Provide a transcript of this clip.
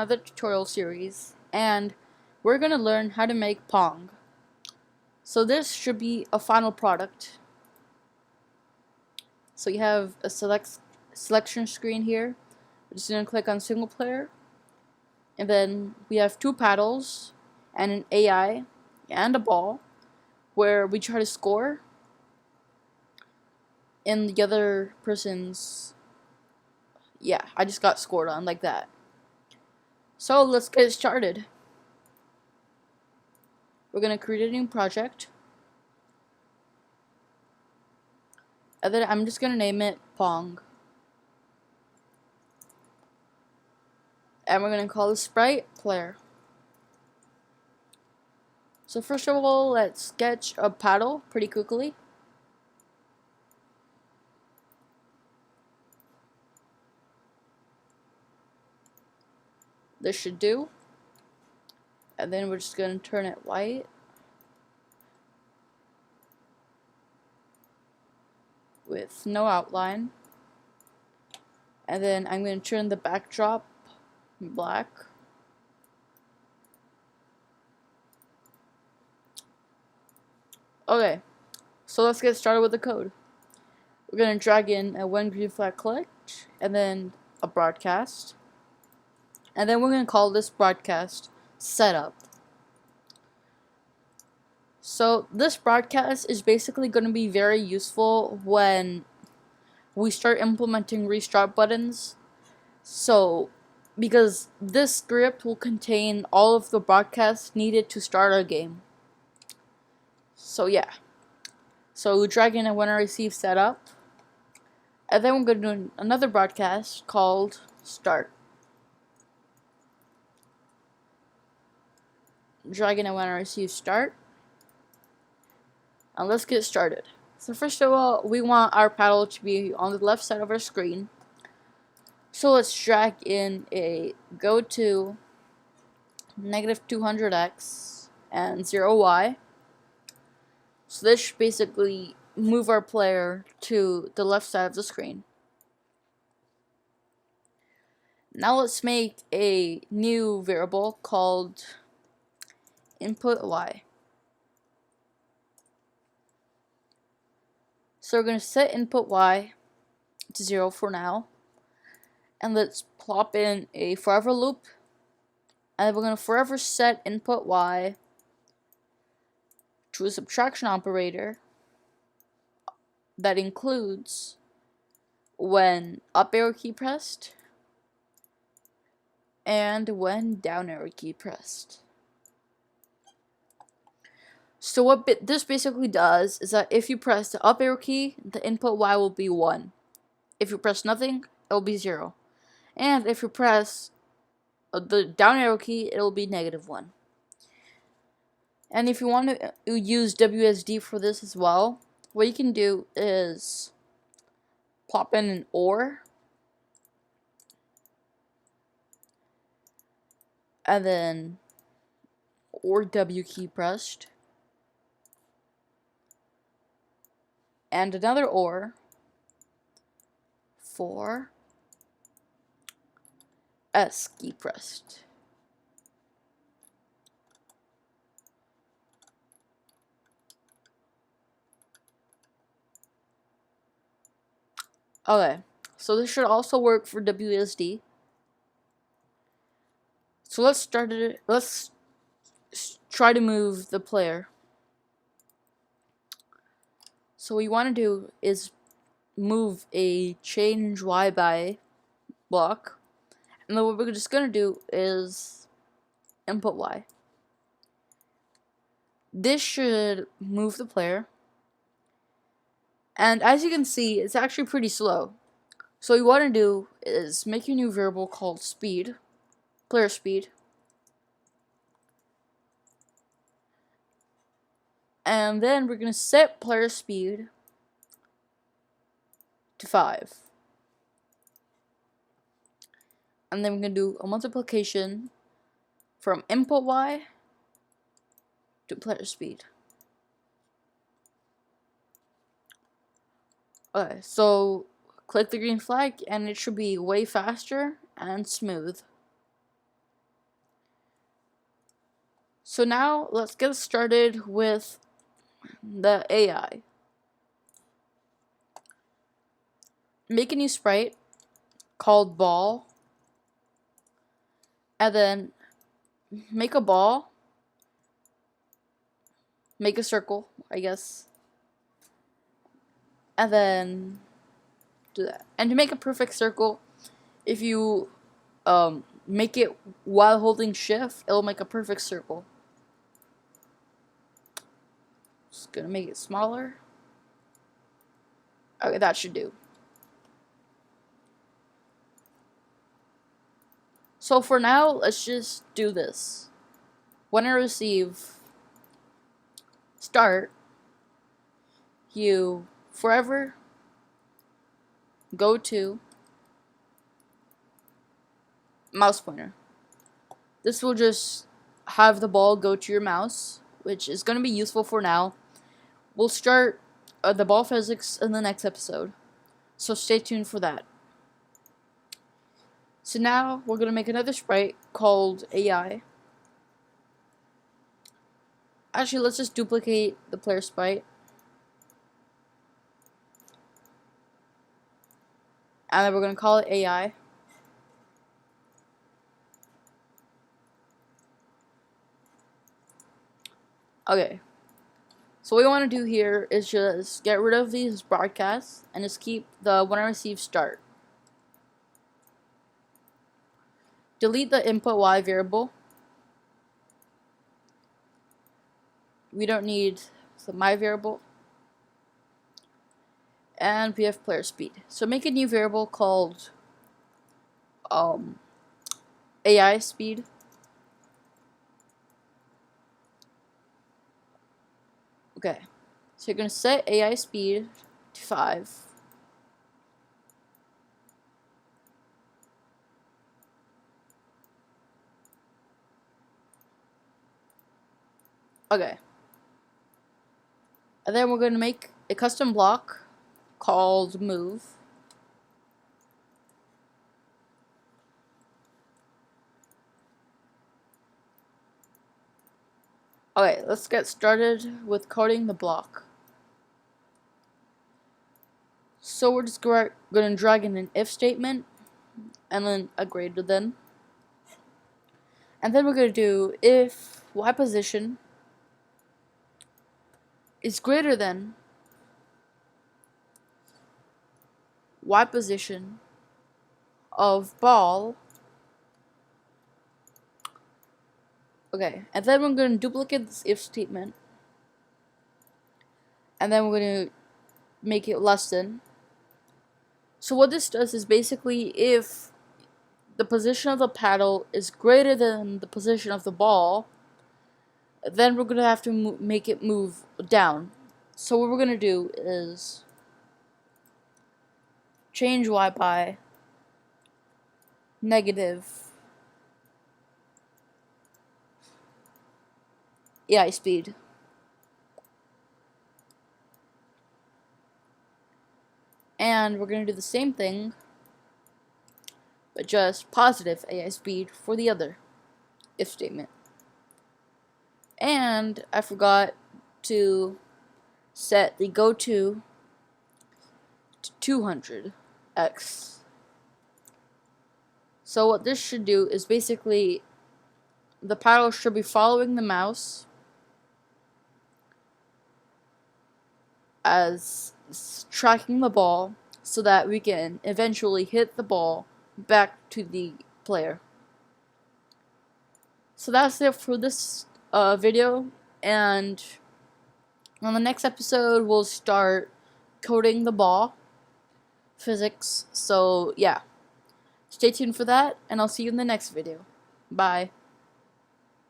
Another tutorial series, and we're going to learn how to make Pong. So this should be a final product. So you have a selection screen here. We're just going to click on single player, and then we have two paddles and an AI and a ball where we try to score in the other person's. Yeah, I just got scored on like that. So let's get started. We're going to create a new project. And then I'm just going to name it Pong. And we're going to call the sprite player. So first of all, let's sketch a paddle pretty quickly. This should do. And then we're just going to turn it white. With no outline. And then I'm going to turn the backdrop black. Okay, so let's get started with the code. We're going to drag in a one green flag clicked, and then a broadcast. And then we're going to call this broadcast setup. So this broadcast is basically going to be very useful when we start implementing restart buttons. So, because this script will contain all of the broadcasts needed to start our game. So yeah. So we drag in a when I receive setup. And then we're going to do another broadcast called start. Drag in a when I receive start. And let's get started. So first of all, we want our paddle to be on the left side of our screen. So let's drag in a go to -200x and 0y. So this should basically move our player to the left side of the screen. Now let's make a new variable called input y. So we're going to set input y to 0 for now. And let's plop in a forever loop. And then we're going to forever set input y to a subtraction operator that includes when up arrow key pressed and when down arrow key pressed. So what this basically does is that if you press the up arrow key, the input y will be 1. If you press nothing, it will be 0. And if you press the down arrow key, it will be -1. And if you want to use WSD for this as well, what you can do is plop in an OR, and then OR W key pressed, and another OR for S key pressed. Okay, so this should also work for WSD. So let's start it. Let's try to move the player. So what you want to do is move a change y by block, and then what we're just gonna do is input y. This should move the player, and as you can see, it's actually pretty slow. So what you want to do is make a new variable called speed, player speed, and then we're gonna set player speed to 5. And then we're going to do a multiplication from input y to player speed. Okay, so click the green flag and it should be way faster and smooth. So now let's get started with the AI. Make a new sprite called ball, and then make a ball, make a circle, I guess, and then do that. And to make a perfect circle, if you make it while holding shift, it'll make a perfect circle. Just gonna make it smaller. Okay, that should do. So for now, let's just do this. When I receive start, you forever go to mouse pointer. This will just have the ball go to your mouse, which is going to be useful for now. We'll start the ball physics in the next episode, so stay tuned for that. So now we're going to make another sprite called AI. Actually, let's just duplicate the player sprite. And then we're going to call it AI. Okay. So what we want to do here is just get rid of these broadcasts and just keep the when I receive start. Delete the input y variable. We don't need the my variable. And we have player speed. So make a new variable called AI speed. Okay. So you're going to set AI speed to 5. Okay. And then we're going to make a custom block called move. Okay, let's get started with coding the block. So we're just going to drag in an if statement and then a greater than. And then we're going to do if y position is greater than y position of ball. Okay, and then we're going to duplicate this if statement. And then we're going to make it less than. So what this does is basically if the position of the paddle is greater than the position of the ball, then we're going to have to make it move down. So what we're going to do is change y by negative AI speed. And we're going to do the same thing, but just positive AI speed for the other if statement. And I forgot to set the go to 200x. So what this should do is basically the paddle should be following the mouse as tracking the ball so that we can eventually hit the ball back to the player. So that's it for this video, and on the next episode we'll start coding the ball physics. So yeah, stay tuned for that, and I'll see you in the next video. Bye.